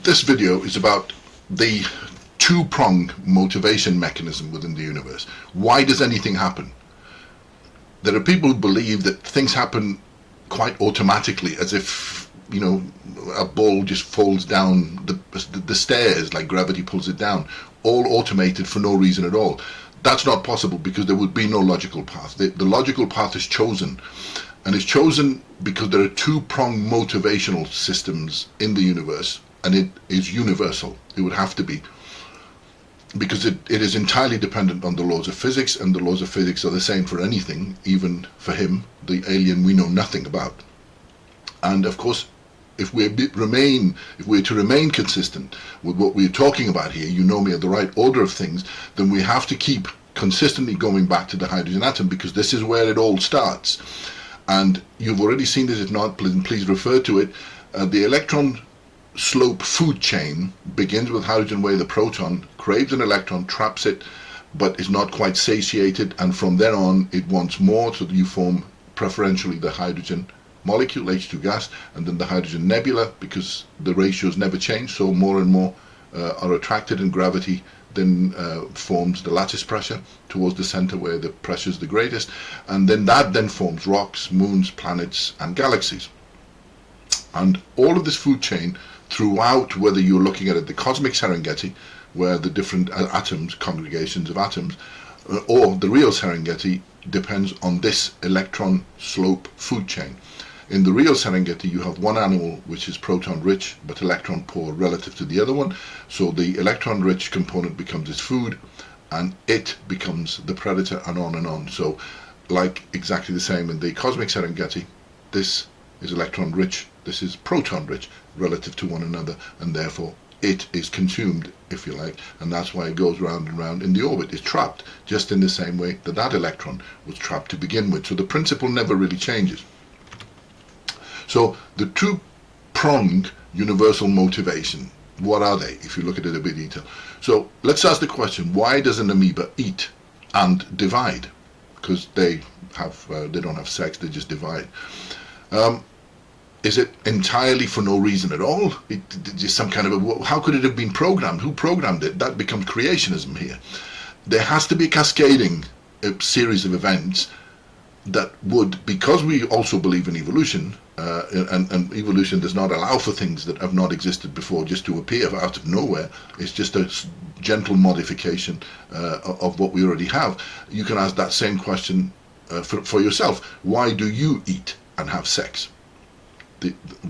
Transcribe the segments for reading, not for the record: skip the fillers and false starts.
This video is about the two-prong motivation mechanism within the universe. Why does anything happen? There are people who believe that things happen quite automatically, as if, you know, a ball just falls down the stairs, like gravity pulls it down, all automated for no reason at all. That's not possible, because there would be no logical path. The logical path is chosen, and it's chosen because there are two-prong motivational systems in the universe, and it is universal. It would have to be, because it is entirely dependent on the laws of physics, and the laws of physics are the same for anything, even for him, the alien we know nothing about. And of course, if we're to remain consistent with what we're talking about here, you know me at the right order of things, then we have to keep consistently going back to the hydrogen atom, because this is where it all starts. And you've already seen this. If not, please refer to it. The electron slope food chain begins with hydrogen, where the proton craves an electron, traps it, but is not quite satiated, and from then on it wants more, so that you form preferentially the hydrogen molecule, H2 gas, and then the hydrogen nebula, because the ratios never change, so more and more are attracted, and gravity then forms the lattice pressure towards the center, where the pressure is the greatest, and then that then forms rocks, moons, planets, and galaxies. And all of this food chain throughout, whether you're looking at it, the cosmic Serengeti, where the different atoms, congregations of atoms, or the real Serengeti, depends on this electron slope food chain. In the real Serengeti, you have one animal which is proton rich but electron poor relative to the other one, so the electron rich component becomes its food, and it becomes the predator, and on and on. So, like exactly the same in the cosmic Serengeti, this is electron rich, this is proton rich relative to one another, and therefore it is consumed, if you like, and that's why it goes round and round in the orbit. It's trapped just in the same way that that electron was trapped to begin with. So the principle never really changes. So the two-pronged universal motivation, what are they, if you look at it a bit detail? So let's ask the question, why does an amoeba eat and divide? Because they don't have sex, they just divide. Is it entirely for no reason at all? Just some kind of how could it have been programmed? Who programmed it? That becomes creationism here. There has to be a cascading series of events that would, because we also believe in evolution, and evolution does not allow for things that have not existed before just to appear out of nowhere. It's just a gentle modification of what we already have. You can ask that same question for yourself. Why do you eat and have sex?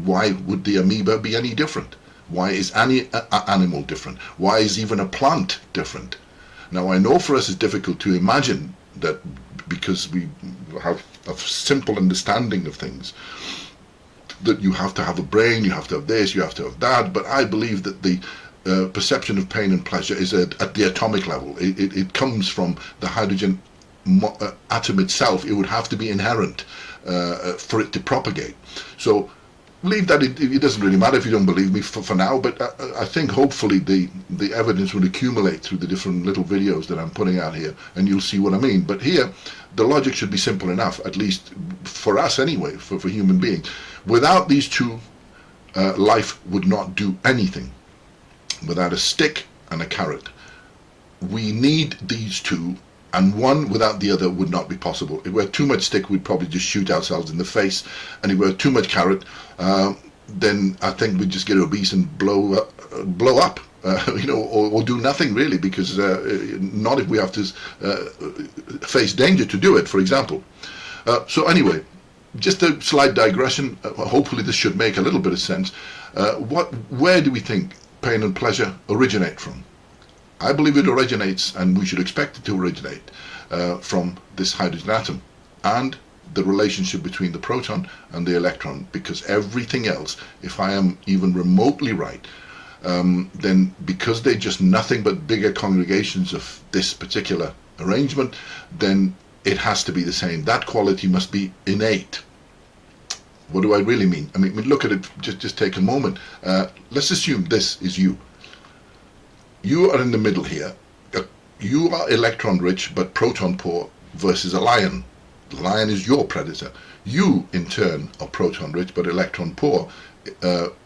Why would the amoeba be any different? Why is any animal different? Why is even a plant different? Now, I know for us it's difficult to imagine that, because we have a simple understanding of things, that you have to have a brain, you have to have this, you have to have that, but I believe that the perception of pain and pleasure is at the atomic level. It comes from the hydrogen atom itself. It would have to be inherent for it to propagate. So leave that. It doesn't really matter if you don't believe me for now, but I think hopefully the evidence will accumulate through the different little videos that I'm putting out here, and you'll see what I mean. But here, the logic should be simple enough, at least for us anyway, for human beings. Without these two, life would not do anything. Without a stick and a carrot. We need these two, and one without the other would not be possible. If we had too much stick, we'd probably just shoot ourselves in the face, and if we had too much carrot, then I think we'd just get obese and blow up, you know, or do nothing really, because not if we have to face danger to do it, for example. So anyway, just a slight digression. Hopefully this should make a little bit of sense. Where do we think pain and pleasure originate from? I believe it originates, and we should expect it to originate, from this hydrogen atom and the relationship between the proton and the electron, because everything else, if I am even remotely right, then because they're just nothing but bigger congregations of this particular arrangement, then it has to be the same. That quality must be innate. What do I really mean? I mean, look at it, just take a moment. Let's assume this is you. You are in the middle here. You are electron rich but proton poor versus a lion. The lion is your predator. You, in turn, are proton rich but electron poor.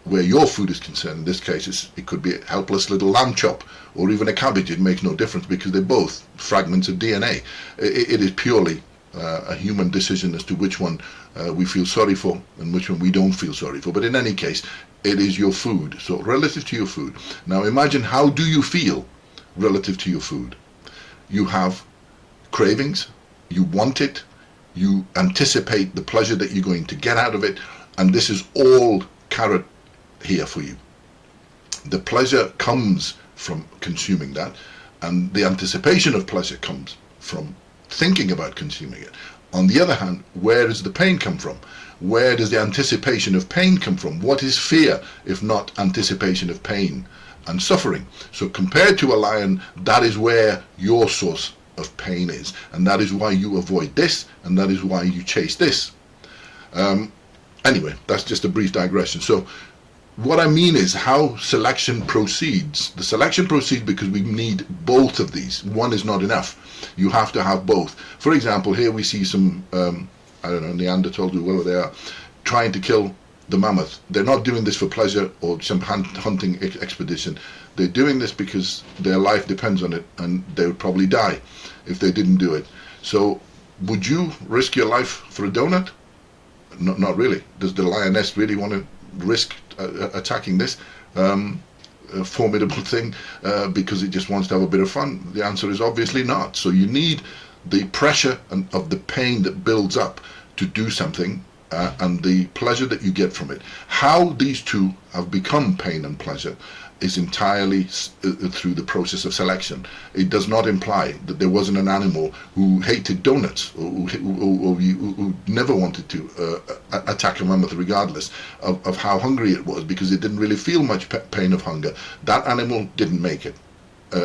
where your food is concerned. In this case, it could be a helpless little lamb chop or even a cabbage. It makes no difference because they're both fragments of DNA. It is purely a human decision as to which one we feel sorry for and which one we don't feel sorry for. But in any case, it is your food. So relative to your food. Now imagine, how do you feel relative to your food? You have cravings, you want it, you anticipate the pleasure that you're going to get out of it, and this is all carrot here for you. The pleasure comes from consuming that, and the anticipation of pleasure comes from thinking about consuming it. On the other hand, where does the pain come from? Where does the anticipation of pain come from? What is fear if not anticipation of pain and suffering? So compared to a lion, that is where your source of pain is, and that is why you avoid this, and that is why you chase this. Anyway, that's just a brief digression. So what I mean is how selection proceeds. The selection proceeds because we need both of these. One is not enough. You have to have both. For example, here we see some, I don't know, Neanderthals, whoever they are, trying to kill the mammoth. They're not doing this for pleasure or some hunting expedition. They're doing this because their life depends on it, and they would probably die if they didn't do it. So would you risk your life for a donut? Not really. Does the lioness really want to risk attacking this formidable thing because it just wants to have a bit of fun? The answer is obviously not. So you need the pressure of the pain that builds up to do something, and the pleasure that you get from it. How these two have become pain and pleasure is entirely through the process of selection. It does not imply that there wasn't an animal who hated donuts or who never wanted to attack a mammoth regardless of how hungry it was, because it didn't really feel much pain of hunger. That animal didn't make it.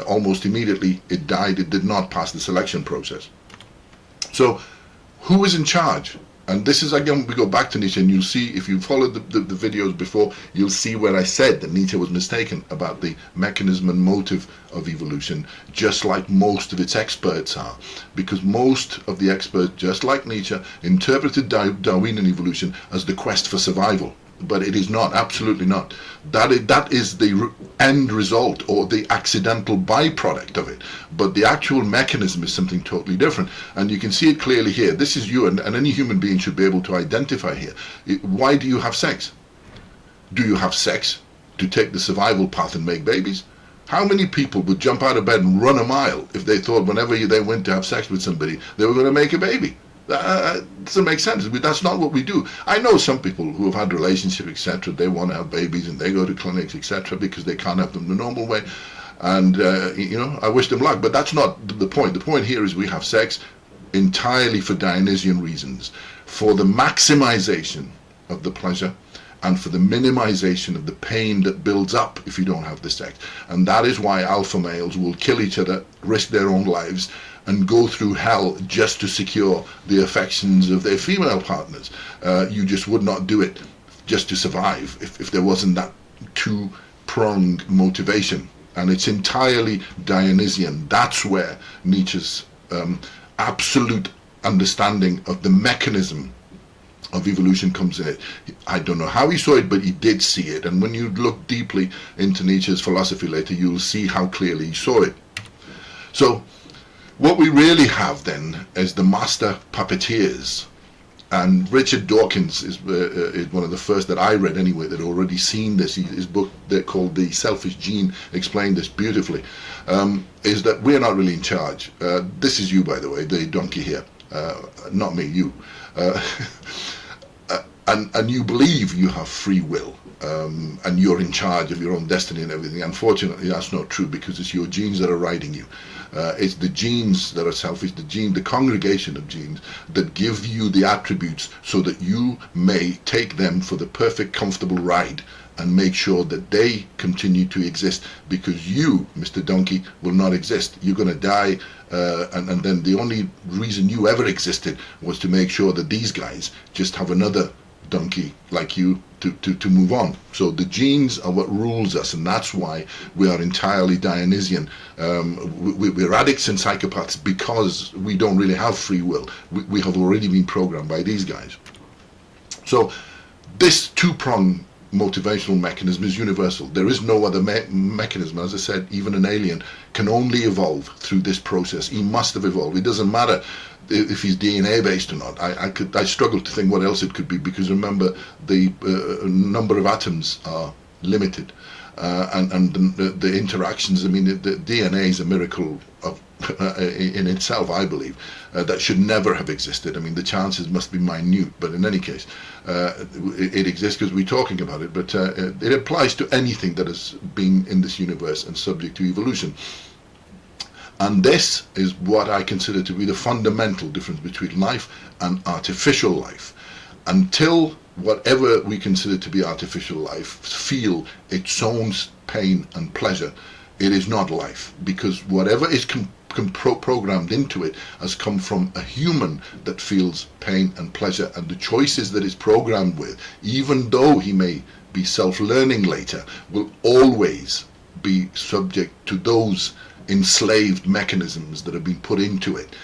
Almost immediately it died. It did not pass the selection process. So who is in charge? And this is, again, we go back to Nietzsche, and you'll see, if you followed the videos before, you'll see where I said that Nietzsche was mistaken about the mechanism and motive of evolution, just like most of its experts are. Because most of the experts, just like Nietzsche, interpreted Darwinian evolution as the quest for survival. But it is not, absolutely not. That is the end result or the accidental byproduct of it. But the actual mechanism is something totally different. And you can see it clearly here. This is you, and any human being should be able to identify here. Why do you have sex? Do you have sex to take the survival path and make babies? How many people would jump out of bed and run a mile if they thought whenever they went to have sex with somebody, they were going to make a baby? Doesn't make sense. That's not what we do. I know some people who have had relationships, etc. They want to have babies and they go to clinics, etc. because they can't have them the normal way. And I wish them luck. But that's not the point. The point here is we have sex entirely for Dionysian reasons, for the maximization of the pleasure and for the minimization of the pain that builds up if you don't have the sex. And that is why alpha males will kill each other, risk their own lives, and go through hell just to secure the affections of their female partners. You just would not do it just to survive if there wasn't that two-pronged motivation. And it's entirely Dionysian. That's where Nietzsche's absolute understanding of the mechanism of evolution comes in it. I don't know how he saw it, but he did see it. And when you look deeply into Nietzsche's philosophy later, you'll see how clearly he saw it. So what we really have then is the master puppeteers, and Richard Dawkins is one of the first that I read anyway that already seen this. His book called The Selfish Gene explained this beautifully. Is that we're not really in charge. This is you, by the way, the donkey here, not me, you. And you believe you have free will, and you're in charge of your own destiny and everything. Unfortunately, that's not true, because it's your genes that are riding you. It's the genes that are selfish, the congregation of genes that give you the attributes so that you may take them for the perfect, comfortable ride and make sure that they continue to exist, because you, Mr. Donkey, will not exist. You're going to die, and then the only reason you ever existed was to make sure that these guys just have another donkey like you to move on. So the genes are what rules us, and that's why we are entirely Dionysian. We're addicts and psychopaths because we don't really have free will. We have already been programmed by these guys. So this two-prong motivational mechanism is universal. There is no other mechanism. As I said, even an alien can only evolve through this process. He must have evolved. It doesn't matter if he's DNA based or not. I struggle to think what else it could be, because remember, the number of atoms are limited, and the interactions. I mean, the DNA is a miracle of in itself, I believe, that should never have existed. I mean, the chances must be minute, but in any case, it exists because we're talking about it. But it applies to anything that has been in this universe and subject to evolution. And this is what I consider to be the fundamental difference between life and artificial life. Until whatever we consider to be artificial life feel its own pain and pleasure, it is not life, because whatever is programmed into it has come from a human that feels pain and pleasure, and the choices that is programmed with, even though he may be self-learning later, will always be subject to those enslaved mechanisms that have been put into it,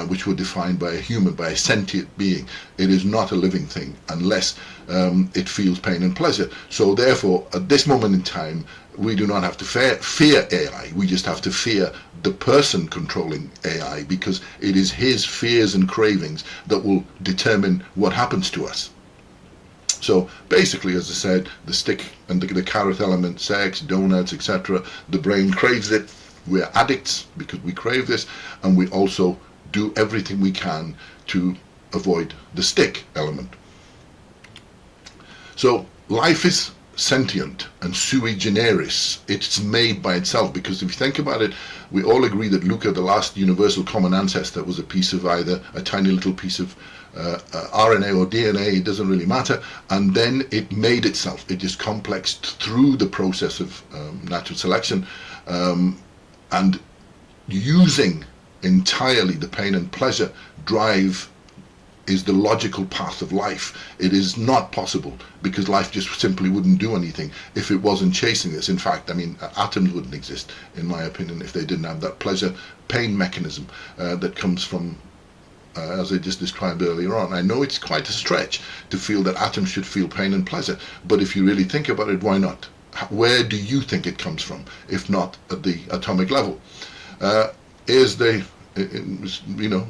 which were defined by a human, by a sentient being. It is not a living thing unless it feels pain and pleasure. So therefore, at this moment in time, we do not have to fear AI. We just have to fear the person controlling AI, because it is his fears and cravings that will determine what happens to us. So basically, as I said, the stick and the carrot element, sex, donuts, etc., the brain craves it. We're addicts because we crave this, and we also do everything we can to avoid the stick element. So life is sentient and sui generis. It's made by itself, because if you think about it, we all agree that Luca, the last universal common ancestor, was a piece of either a tiny little piece of RNA or DNA, it doesn't really matter, and then it made itself. It is complexed through the process of natural selection, and using entirely the pain and pleasure drive is the logical path of life. It is not possible, because life just simply wouldn't do anything if it wasn't chasing this. In fact, I mean, atoms wouldn't exist, in my opinion, if they didn't have that pleasure-pain mechanism that comes from, as I just described earlier on. I know it's quite a stretch to feel that atoms should feel pain and pleasure, but if you really think about it, why not? Where do you think it comes from, if not at the atomic level? Is the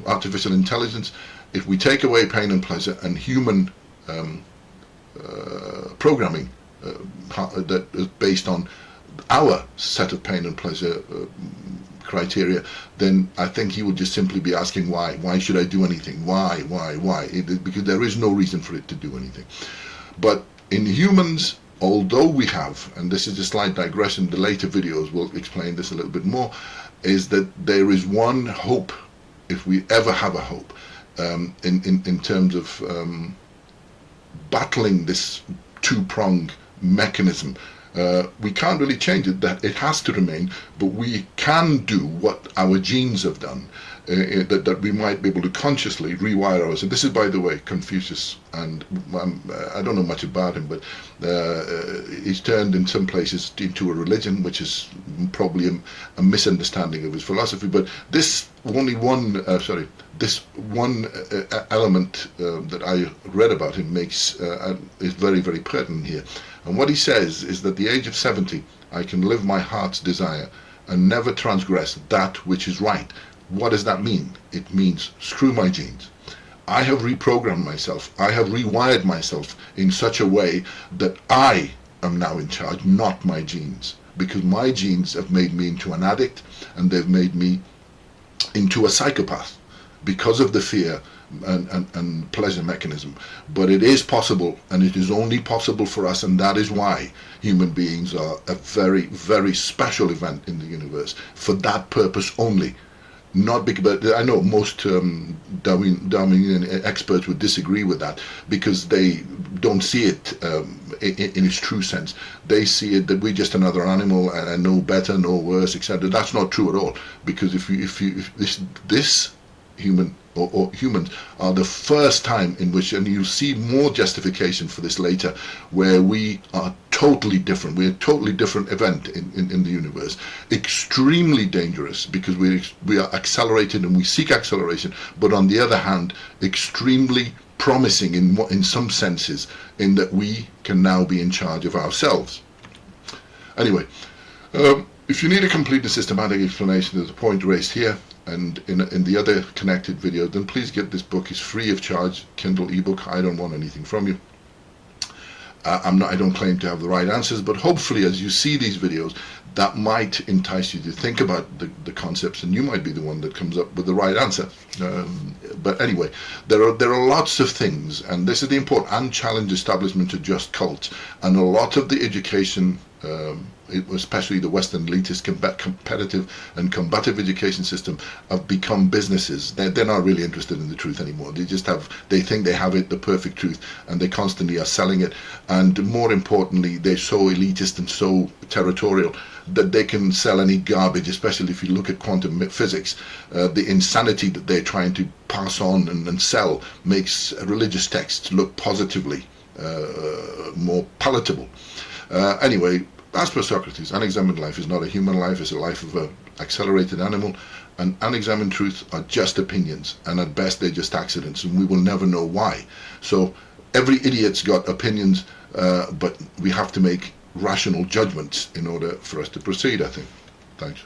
artificial intelligence. If we take away pain and pleasure and human programming that is based on our set of pain and pleasure criteria, then I think he would just simply be asking why. Why should I do anything? Why? Because there is no reason for it to do anything. But in humans, although we have, and this is a slight digression, the later videos will explain this a little bit more, is that there is one hope, if we ever have a hope, in terms of battling this two-prong mechanism. We can't really change it, that it has to remain, but we can do what our genes have done, that we might be able to consciously rewire ours. And this is, by the way, Confucius, and I don't know much about him, but he's turned in some places into a religion, which is probably a misunderstanding of his philosophy. But this this one element that I read about him makes is very, very pertinent here. And what he says is that at the age of 70, I can live my heart's desire and never transgress that which is right. What does that mean? It means screw my genes. I have reprogrammed myself. I have rewired myself in such a way that I am now in charge, not my genes. Because my genes have made me into an addict, and they've made me into a psychopath because of the fear and pleasure mechanism. But it is possible, and it is only possible for us, and that is why human beings are a very, very special event in the universe, for that purpose only. Not because, but I know most Darwinian experts would disagree with that, because they don't see it in its true sense. They see it that we're just another animal and no better, no worse, etc. That's not true at all, because if this human or humans are the first time in which, and you'll see more justification for this later, where we are totally different. We're a totally different event in the universe. Extremely dangerous, because we are accelerated and we seek acceleration, but on the other hand, extremely promising in some senses, in that we can now be in charge of ourselves. Anyway, if you need a complete and systematic explanation of the point raised here and in the other connected video, then please get this book. It's free of charge, Kindle ebook. I don't want anything from you. I don't claim to have the right answers, but hopefully as you see these videos, that might entice you to think about the concepts, and you might be the one that comes up with the right answer. But anyway, there are lots of things, and this is the important, unchallenged establishment to just cults, and a lot of the education, especially the Western elitist competitive and combative education system, have become businesses. They're not really interested in the truth anymore. They think they have the perfect truth, and they constantly are selling it. And more importantly, they're so elitist and so territorial that they can sell any garbage, especially if you look at quantum physics. The insanity that they're trying to pass on and sell makes religious texts look positively more palatable. Anyway, as per Socrates, unexamined life is not a human life, it's a life of an accelerated animal, and unexamined truths are just opinions, and at best they're just accidents, and we will never know why. So every idiot's got opinions, but we have to make rational judgments in order for us to proceed, I think. Thanks.